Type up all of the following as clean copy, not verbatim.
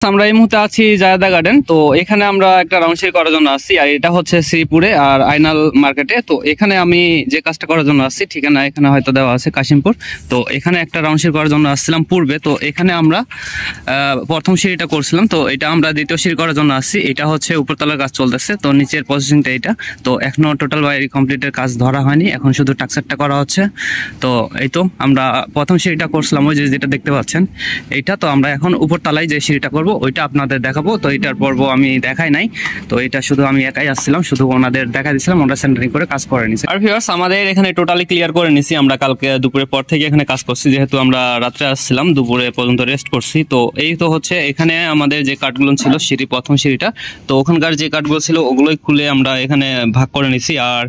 আমরা এই মুহূর্তে আছি জায়দা গার্ডেন। তো এখানে আমরা একটা রাউন্ড শেয়ার করার জন্য আসছি, আর এটা হচ্ছে শ্রীপুরে আর আইনাল মার্কেটে। তো এখানে আমি যে কাজটা করার জন্য আসছি, ঠিকানা এখানে হয়তো দেওয়া আছে কাশিমপুর। তো এখানে একটা রাউন্ড শেয়ার করার জন্য আসছিলাম পূর্বে। তো এখানে আমরা প্রথম সিঁড়িটা করছিলাম, তো এটা আমরা দ্বিতীয় সিঁড়ি করার জন্য আসছি। এটা হচ্ছে উপরতলার কাজ চলতেছে, তো নিচের প্রসেসিংটা এটা। তো এখনো টোটাল বাইরে কমপ্লিটের কাজ ধরা হয়নি, এখন শুধু টাকসারটা করা হচ্ছে। তো এই তো আমরা প্রথম সিঁড়িটা করছিলাম, ওই যেটা দেখতে পাচ্ছেন এইটা। তো আমরা এখন উপরতলায় যে সিঁড়িটা করবো ওইটা আপনাদের দেখাবো। তো এটার পর্ব আমি দেখাই নাই, তো এটা শুধু আমি একাই আসছিলাম, শুধু ওনাদের দেখা দিচ্ছিলাম, ওরা সেন্টারিং করে কাজ করে নিছি। আর ভিউয়ার্স, আমাদের এখানে টোটালি ক্লিয়ার করে নিছি। আমরা কালকে দুপুরের পর থেকে এখানে কাজ করছি, যেহেতু আমরা রাত্রে আসছিলাম, দুপুরে পর্যন্ত রেস্ট করছি। তো এই তো হচ্ছে এখানে আমাদের যে কাঠগুলো ছিল সিঁড়ি, প্রথম সিঁড়িটা, তো ওখানকার যে কাঠগুলো ছিল ওগুলোই খুলে আমরা এখানে ভাগ করে নিছি। আর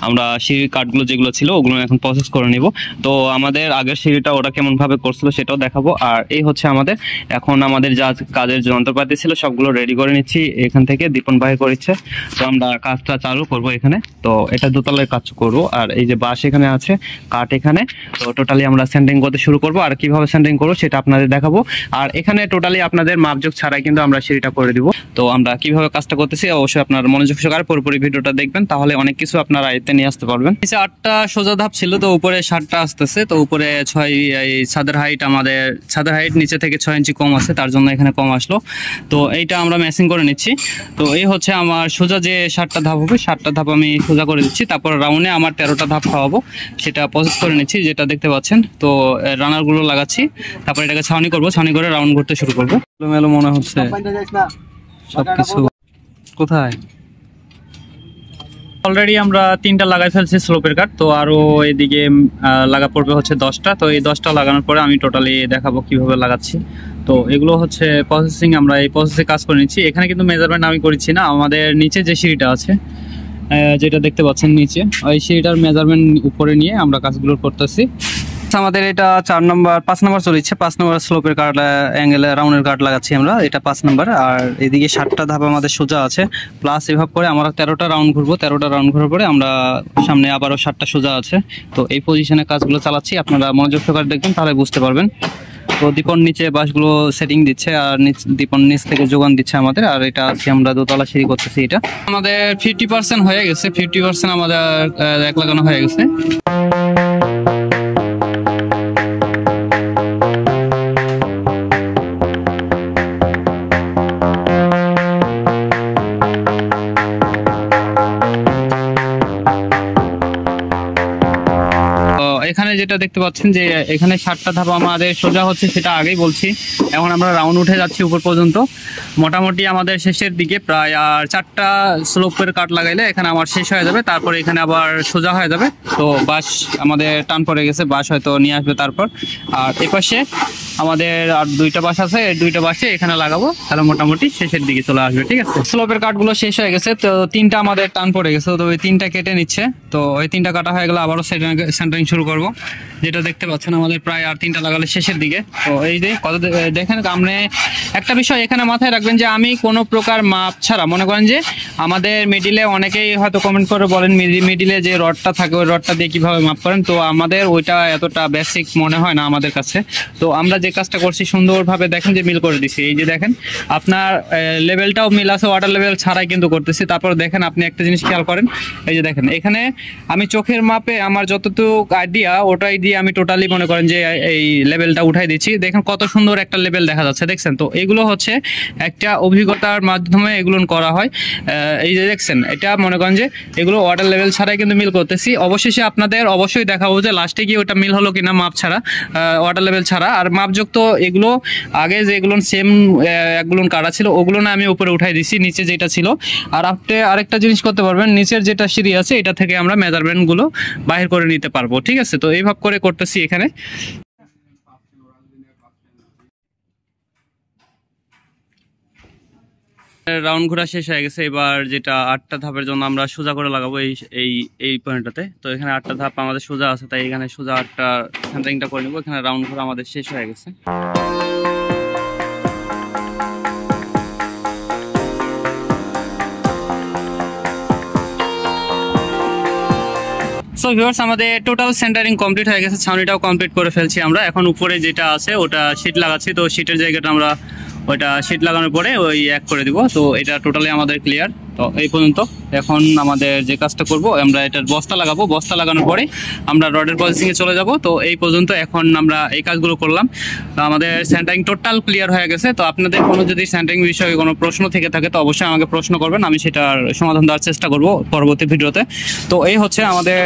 আমরা সিঁড়ির কাঠগুলো যেগুলো ছিল ওগুলো এখন প্রসেস করে নিব। তো আমাদের আগের সিঁড়িটা ওরা কেমন ভাবে করছিল সেটাও দেখাবো। আর এই হচ্ছে আমাদের এখন আমাদের যা কাজের যন্ত্রপাতি ছিল সবগুলো রেডি করে নিচ্ছি, এখান থেকে দীপন ভাই করেছে। তো আমরা কাজটা চালু করব এখানে। তো এটা দোতলায় কাজ করব, আর এই যে বাঁশ এখানে আছে, কাঠ এখানে। তো টোটালি আমরা সেন্টারিং করতে শুরু করব, আর কিভাবে সেন্টারিং করবো সেটা আপনাদের দেখাবো। আর এখানে টোটালি আপনাদের মাপযোগ ছাড়াই কিন্তু আমরা সিঁড়িটা করে দিব। তো আমরা কিভাবে কাজটা করতেছি অবশ্যই আপনার মনোযোগ সহকারে পুরোপুরি ভিডিওটা দেখবেন, তাহলে অনেক কিছু আপনার আয়ত্তে নিয়ে আসতে পারবেন। নিচে 8টা সোজা ধাপ ছিল, তো উপরে 7টা আসতেছে। তো উপরে 6 ছাদের হাইট, আমাদের ছাদের হাইট নিচে থেকে 6 ইঞ্চি কম আছে, তার জন্য এখানে কম আসলো। তো এইটা আমরা ম্যাচিং করে নিচ্ছি। তো এই হচ্ছে আমার সোজা যে 7টা ধাপ হবে, 7টা ধাপ আমি সোজা করে দিচ্ছি। তারপর রাউন্ডে আমার 13টা ধাপ খাওয়াবো, সেটা প্রসেস করে নিচ্ছি, যেটা দেখতে পাচ্ছেন। তো রানারগুলো লাগাচ্ছি, তারপর এটাকে ছাউনি করবো, ছাউনি করে রাউন্ড ঘুরতে শুরু করবো। মেলো মনে হচ্ছে সবকিছু। কোথায় অলরেডি আমরা 3টা লাগাই ফেলছি স্লোপের কাট, তো আরো এদিকে লাগা পড়বে হচ্ছে 10টা। তো এই 10টা লাগানোর পরে আমি টোটালি দেখাবো কিভাবে লাগাচ্ছি। তো এগুলো হচ্ছে প্রসেসিং, আমরা এই প্রসেসে কাজ করে নিচ্ছি। এখানে কিন্তু মেজারমেন্ট আমি করছি না, আমাদের নিচে যে সিঁড়িটা আছে, যেটা দেখতে পাচ্ছেন নিচে, ওই সিঁড়িটার মেজারমেন্ট উপরে নিয়ে আমরা কাজগুলো করতেছি। আমাদের এটা 5 নম্বর চলছে, 5 নম্বর স্লোপের কাট অ্যাঙ্গেলে রাউন্ডের কাট লাগাচ্ছি আমরা, এটা 5 নম্বর। আর এদিকে 7টা ধাপ আমাদের সোজা আছে, প্লাস এভাবে করে আমরা 13টা রাউন্ড ঘুরবো। 13টা রাউন্ড ঘুরার পরে আমরা সামনে আবারও 7টা সোজা আছে। তো এই পজিশনে কাজগুলো চালাচ্ছি, আপনারা মনোযোগ সহকারে দেখবেন, তাহলে বুঝতে পারবেন। তো দীপন নিচে বাঁশগুলো সেটিং দিচ্ছে, আর দীপন নিচ থেকে যোগান দিচ্ছে আমাদের। আর এটা আছে আমরা দোতলা সিঁড়ি করতেছি। এটা আমাদের 50% হয়ে গেছে, 50% আমাদের এক লাগানো হয়ে গেছে। এখানে যেটা দেখতে পাচ্ছেন যে এখানে 7টা ধাপ আমাদের সোজা হচ্ছে, সেটা আগেই বলছি। এখন আমরা রাউন্ড উঠে যাচ্ছি উপর পর্যন্ত, মোটামুটি আমাদের শেষের দিকে প্রায়। আর 4টা স্লোপের কাট লাগাইলে এখানে আমার শেষ হয়ে যাবে, তারপরে এখানে আবার সোজা হয়ে যাবে। তো বাঁশ আমাদের টান পড়ে গেছে, বাঁশ হয়তো নিয়ে আসবে তারপর। আর এপাশে আমাদের আর 2টা বাঁশ আছে, এই 2টা বাঁশে এখানে লাগাবো, তাহলে মোটামুটি শেষের দিকে চলে আসবে। ঠিক আছে, স্লোপের কাটগুলো শেষ হয়ে গেছে, তো 3টা আমাদের টান পড়ে গেছে, তো ওই 3টা কেটে নিচ্ছে। তো ওই 3টা কাটা হয়ে গেলে আবারও সেন্টারিং শুরু করবো, যেটা দেখতে পাচ্ছেন আমাদের প্রায় আর 3টা লাগালে শেষের দিকে। তো এই যে কত দেখেন, আপনি একটা বিষয় এখানে মাথায় রাখবেন যে আমি কোনো প্রকার মাপ ছাড়া, মনে করেন যে আমাদের মিডিলে অনেকেই হয়তো কমেন্ট করে বলেন মিডিলে যে রডটা থাকে ওই রডটা দিয়ে কিভাবে মাপ করেন। তো আমাদের ওইটা এতটা বেসিক মনে হয় না আমাদের কাছে। তো আমরা যে কাজটা করছি সুন্দরভাবে দেখেন যে মিল করে দিছি। এই যে দেখেন আপনার লেভেলটাও মিল আছে, ওয়াটার লেভেল ছাড়াই কিন্তু করতেছি। তারপর দেখেন আপনি একটা জিনিস খেয়াল করেন, এই যে দেখেন এখানে আমি চোখের মাপে আমার যতটুকু আইডিয়া ওটাই দিয়ে আমি টোটালি মনে করেন যে এই লেভেলটা উঠাই দিচ্ছি। দেখেন কত সুন্দর একটা লেভেল দেখা যাচ্ছে, দেখছেন? তো এগুলো হচ্ছে একটা অভিজ্ঞতার মাধ্যমে এগুলো করা হয়। এই যে দেখছেন, এটা মনে করেন যে এগুলো ওয়াটার লেভেল ছাড়াই কিন্তু মিল করতেছি। অবশেষে আপনাদের অবশ্যই দেখাবো যে লাস্টে গিয়ে ওটা মিল হলো কিনা মাপ ছাড়া, ওয়াটার লেভেল ছাড়া। আর মাপযুক্ত এগুলো আগে যেগুলো সেম একগুলো কাটা ছিল ওগুলো না আমি উপরে উঠাই দিছি, নিচে যেটা ছিল। আর আপনি আরেকটা জিনিস করতে পারবেন, নিচের যেটা সিঁড়ি আছে এটা থেকে আমরা মেজারমেন্ট গুলো বাহির করে নিতে পারবো। ঠিক আছে, তো এইভাবে করে করতেছি এখানে। রাউন্ড ঘোরা শেষ হয়ে গেছে, এবার যেটা 8টা ধাপের জন্য আমরা সোজা করে লাগাবো এই পয়েন্টটাতে। তো এখানে 8টা ধাপ আমাদের সোজা আছে, তাই এখানে সোজা 8টা সেন্টারিংটা করে নেবো। এখানে রাউন্ড ঘোরা আমাদের শেষ হয়ে গেছে। সো ভিউয়ার্স, আমাদের টোটাল সেন্টারিং কমপ্লিট হয়ে গেছে, ছাউনিটাও কমপ্লিট করে ফেলছি আমরা। এখন উপরে যেটা আছে ওটা শীট লাগাচ্ছি, তো শীটের জায়গাটা আমরা ওইটা শীট লাগানোর পরে ওই এক করে দিব। তো এটা টোটালি আমাদের ক্লিয়ার। তো এই পর্যন্ত। এখন আমাদের যে কাজটা করব, আমরা এটার বস্তা লাগাবো। বস্তা লাগানোর পরে আমরা রডের প্রসেসিংয়ে চলে যাব। তো এই পর্যন্ত এখন আমরা এই কাজগুলো করলাম। তো আমাদের সেন্টারিং টোটাল ক্লিয়ার হয়ে গেছে। তো আপনাদের কোনো যদি সেন্টারিং বিষয়ে কোনো প্রশ্ন থেকে থাকে তো অবশ্যই আমাকে প্রশ্ন করবেন, আমি সেটার সমাধান দেওয়ার চেষ্টা করব পরবর্তী ভিডিওতে। তো এই হচ্ছে আমাদের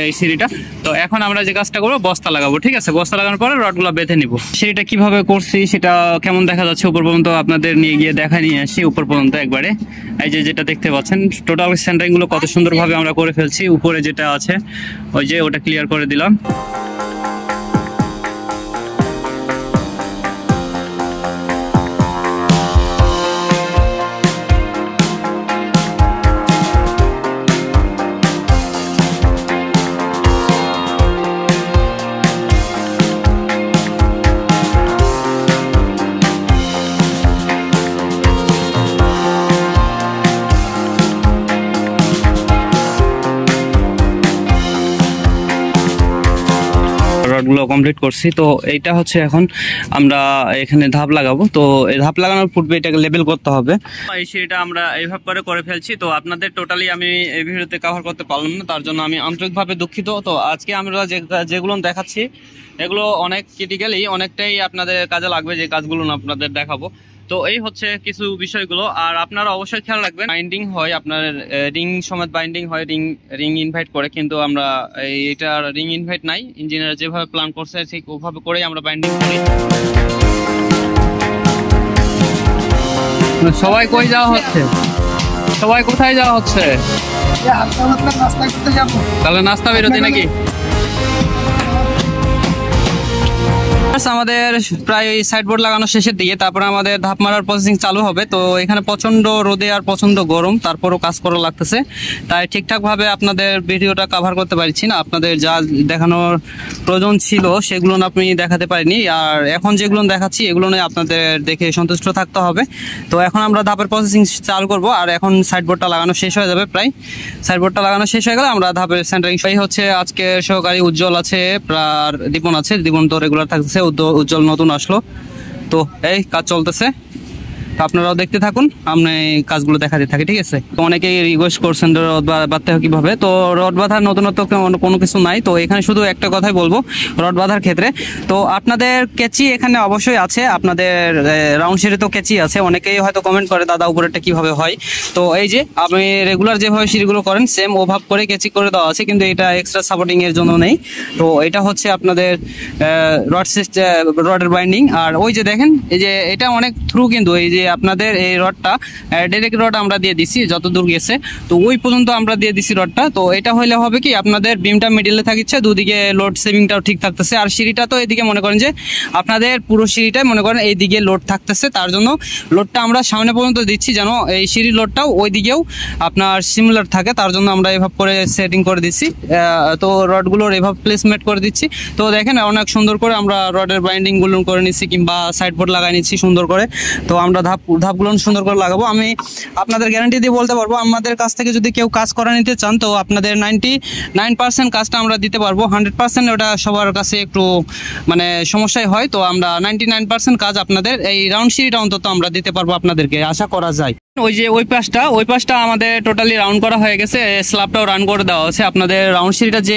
এই সিঁড়িটা। তো এখন আমরা যে কাজটা করবো, বস্তা লাগাবো, ঠিক আছে? বস্তা লাগানোর পরে রডগুলো বেঁধে নিব। সিঁড়িটা কিভাবে করছি সেটা কেমন দেখা যাচ্ছে উপর পর্যন্ত আপনাদের নিয়ে গিয়ে দেখা নিয়ে আসি উপর পর্যন্ত একবারে। এই যে যেটা দেখতে পাচ্ছেন টোটাল সেন্টারিং গুলো কত সুন্দরভাবে আমরা করে ফেলছি। উপরে যেটা আছে ওই যে ওটা ক্লিয়ার করে দিলাম। রডগুলো কমপ্লিট করছি। তো এইটা হচ্ছে এখন আমরা এখানে ধাপ লাগাবো। তো এই ধাপ লাগানোর পূর্বে এটাকে লেবেল করতে হবে। এই সিঁড়িটা আমরা এইভাবে করে ফেলছি। তো আপনাদের টোটালি আমি এই ভিডিওতে কভার করতে পারলাম না, তার জন্য আমি আন্তরিকভাবে দুঃখিত। তো আজকে আমরা যেগুলো দেখাচ্ছি এগুলো অনেক ক্রিটিক্যালি অনেকটাই আপনাদের কাজে লাগবে, যে কাজগুলো আপনাদের দেখাবো। তো এই হচ্ছে কিছু বিষয়গুলো। আর আপনারা অবশ্যই খেয়াল রাখবেন, বাইন্ডিং হয় আপনার রিং সমেত বাইন্ডিং হয়, রিং ইনভাইট করে, কিন্তু আমরা এটা রিং ইনভাইট নাই। ইঞ্জিনিয়ার যেভাবে প্ল্যান করছে ঠিক ওভাবে করেই আমরা বাইন্ডিং করি। সবাই কই যাওয়া হচ্ছে? সবাই কোথায় যাওয়া হচ্ছে? তাহলে নাস্তা বিরতি নাকি? আমাদের প্রায় সাইডবোর্ড লাগানো শেষের দিকে, তারপরে আমাদের ধাপ মারার প্রসেসিং চালু হবে। তো এখানে প্রচন্ড রোদে আর প্রচন্ড গরম, তারপরও কাজ করা লাগতেছে, তাই ঠিকঠাক ভাবে আপনাদের ভিডিওটা কভার করতে পারছি না। আপনাদের যা দেখানোর প্রয়োজন ছিল সেগুলো আপনি দেখাতে পারিনি। আর এখন যেগুলো দেখাচ্ছি এগুলো নিয়ে আপনাদের দেখে সন্তুষ্ট থাকতে হবে। তো এখন আমরা ধাপের প্রসেসিং চালু করব। আর এখন সাইডবোর্ডটা লাগানো শেষ হয়ে যাবে। প্রায় সাইডবোর্ডটা লাগানো শেষ হয়ে গেলে আমরা ধাপের সেন্টারিং সেই হচ্ছে। আজকে সহকারী উজ্জ্বল আছে, আর দীপন আছে। দীপন তো রেগুলার থাকতেছে, উজ্জ্বল নতুন আসলো। তো এই কাজ চলতেছে, আপনারাও দেখতে থাকুন, আমি কাজগুলো দেখাতে থাকি, ঠিক আছে? তো অনেকেই রিকোয়েস্ট করছেন রড বাঁধতে হয় কিভাবে। তো রড বাঁধার নতুনত্ব কোনো কিছু নাই। তো এখানে শুধু একটা কথাই বলবো রড বাঁধার ক্ষেত্রে। তো আপনাদের কেচি এখানে অবশ্যই আছে, আপনাদের রাউন্ড সিঁড়ি তো কেচি আছে। অনেকেই হয়তো কমেন্ট করে দাদা উপরেরটা কিভাবে হয়। তো এই যে আপনি রেগুলার যেভাবে সিঁড়িগুলো করেন সেম ওভাব করে কেচি করে দেওয়া আছে, কিন্তু এটা এক্সট্রা সাপোর্টিং এর জন্য নেই। তো এটা হচ্ছে আপনাদের রডের বাইন্ডিং। আর ওই যে দেখেন এই যে এটা অনেক থ্রু, কিন্তু এই যে আপনাদের এই রডটা ডাইরেক্ট রড আমরা দিয়ে দিছি যত দূর গেছে, তো ওই পর্যন্ত আমরা দিয়ে দিছি রডটা। তো এটা হইলে হবে কি আপনাদের বিমটা মিডিলে থাকিচ্ছে, দুদিকে লোড সেভিংটাও ঠিক থাকতেছে। আর সিঁড়িটা তো এদিকে মনে করেন যে আপনাদের পুরো সিঁড়িটাই মনে করেন এইদিকে লোড থাকতেছে, তার জন্য লোডটা আমরা সামনে পর্যন্ত দিচ্ছি যেন এই সিঁড়ির লোডটাও ওই দিকেও আপনার সিমিলার থাকে, তার জন্য আমরা এভাবে করে সেটিং করে দিচ্ছি। তো রডগুলোর এভাবে প্লেসমেন্ট করে দিচ্ছি। তো দেখেন অনেক সুন্দর করে আমরা রডের বাইন্ডিংগুলো করে নিচ্ছি, কিংবা সাইডবোর্ড লাগাই নিচ্ছি সুন্দর করে। তো আমরা ধাপগুলো সুন্দর করে লাগাবো। আমি আপনাদের গ্যারান্টি দিয়ে বলতে পারবো, আমাদের কাছ থেকে যদি কেউ কাজ করা নিতে চান তো আপনাদের 99% কাজটা আমরা দিতে পারবো। 100% ওটা সবার কাছে একটু মানে সমস্যাই হয়। তো আমরা 99% কাজ আপনাদের এই রাউন্ড সিঁড়িটা অন্তত আমরা দিতে পারবো আপনাদেরকে, আশা করা যায়। ওই যে ওই পাশটা আমাদের টোটালি রাউন্ড করা হয়ে গেছে, স্ল্যাবটাও রান করে দেওয়া আছে। আপনাদের রাউন্ড সিঁড়িটা যে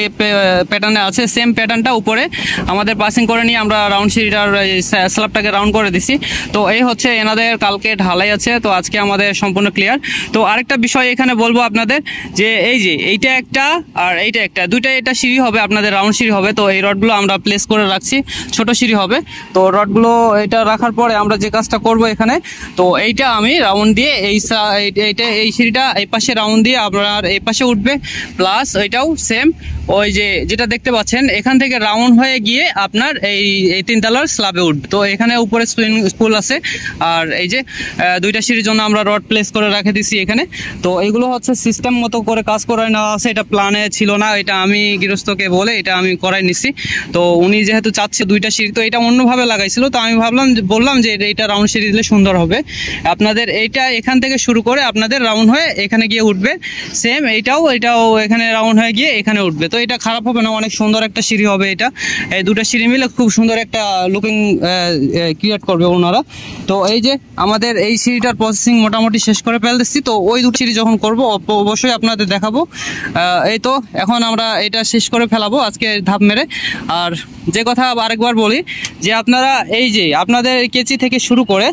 প্যাটার্নে আছে সেম প্যাটার্নটা উপরে আমাদের পাসিং করে নিয়ে আমরা রাউন্ড সিঁড়িটার স্ল্যাবটাকে রাউন্ড করে দিছি। তো এই হচ্ছে এনাদের কালকে ঢালাই আছে, তো আজকে আমাদের সম্পূর্ণ ক্লিয়ার। তো আরেকটা বিষয় এখানে বলবো আপনাদের, যে এই যে এইটা একটা আর এইটা একটা, দুইটা এটা সিঁড়ি হবে আপনাদের, রাউন্ড সিঁড়ি হবে। তো এই রডগুলো আমরা প্লেস করে রাখছি, ছোট সিঁড়ি হবে। তো রডগুলো এটা রাখার পরে আমরা যে কাজটা করব এখানে, তো এইটা আমি রাউন্ড দিয়ে এই সিঁড়িটা এই পাশে রাউন্ড দিয়ে আপনার এই পাশে উঠবে, প্লাস ওইটাও সেম ওই যে যেটা দেখতে পাচ্ছেন এখান থেকে রাউন্ড হয়ে গিয়ে আপনার এই তিনতলার স্ল্যাবে উঠবে। তো এখানে উপরে স্পুল আছে, আর এই যে দুইটা সিঁড়ির জন্য আমরা রড প্লেস করে রেখে দিছি এখানে। তো এইগুলো হচ্ছে সিস্টেম মতো করে কাজ করে নেওয়া আছে, এটা প্ল্যানে ছিল না, এটা আমি গৃহস্থকে বলে এটা আমি করাই নিছি। তো উনি যেহেতু চাচ্ছে দুইটা সিঁড়ি, তো এটা অন্যভাবে লাগাইছিল, তো আমি বললাম যে এটা রাউন্ড সিঁড়ি দিলে সুন্দর হবে। আপনাদের এইটা এখান থেকে শুরু করে আপনাদের রাউন্ড হয়ে এখানে গিয়ে উঠবে। সেম এটাও এখানে রাউন্ড হয়ে গিয়ে এখানে উঠবে। তো এটা খারাপ হবে না, অনেক সুন্দর একটা সিঁড়ি হবে এটা। এই দুটো সিঁড়ি মিলে খুব সুন্দর একটা লুকিং ক্রিয়েট করবে ওনারা। তো এই যে আমাদের এই সিঁড়িটার প্রসেসিং মোটামুটি শেষ করে ফেলতেছি। তো ওই দুটো সিঁড়ি যখন করবো অবশ্যই আপনাদের দেখাবো। এই তো এখন আমরা এটা শেষ করে ফেলাবো আজকে ধাপ মেরে। আর যে কথা আরেকবার বলি যে আপনারা এই যে আপনাদের কেচি থেকে শুরু করে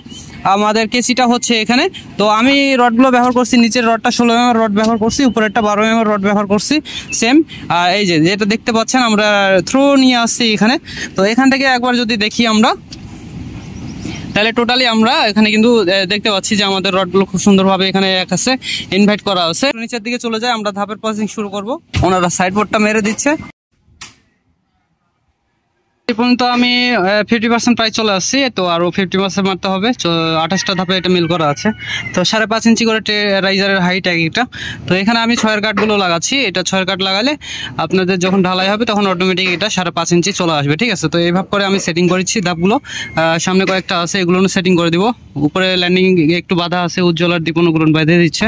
আমাদের কেচিটা হচ্ছে এখানে। তো আমি রডগুলো ব্যবহার করছি, নিচের রডটা 16 mm রড ব্যবহার করছি, উপরেরটা 12 mm রড ব্যবহার করছি সেম। আর এই যে যেটা দেখতে পাচ্ছেন আমরা থ্রো নিয়ে আসছি এখানে। তো এখান থেকে একবার যদি দেখি আমরা, তাহলে টোটালি আমরা এখানে কিন্তু দেখতে পাচ্ছি যে আমাদের রডগুলো খুব সুন্দরভাবে এখানে কাছে ইনভাইট করা আছে। নিচের দিকে চলে যায়, আমরা ধাপের প্রসেসিং শুরু করব। ওনারা সাইড বোর্ডটা মেরে দিচ্ছে। এই পর্যন্ত আমি 50% প্রায় চলে আসছি। তো আরও 50% মারতে হবে। 28টা ধাপে এটা মিল করা আছে। তো 5.5 ইঞ্চি করে রাইজারের হাইট একটা। তো এখানে আমি 6 কাঠগুলো লাগাচ্ছি। এটা 6 কাঠ লাগালে আপনাদের যখন ঢালাই হবে তখন অটোমেটিক এটা 5.5 ইঞ্চি চলে আসবে, ঠিক আছে। তো এইভাবে করে আমি সেটিং করেছি ধাপগুলো। সামনে কয়েকটা আছে, এগুলো সেটিং করে দিব। উপরে ল্যান্ডিং একটু বাধা আছে, উজ্জ্বলার দীপনগুলো বেঁধে দিচ্ছে।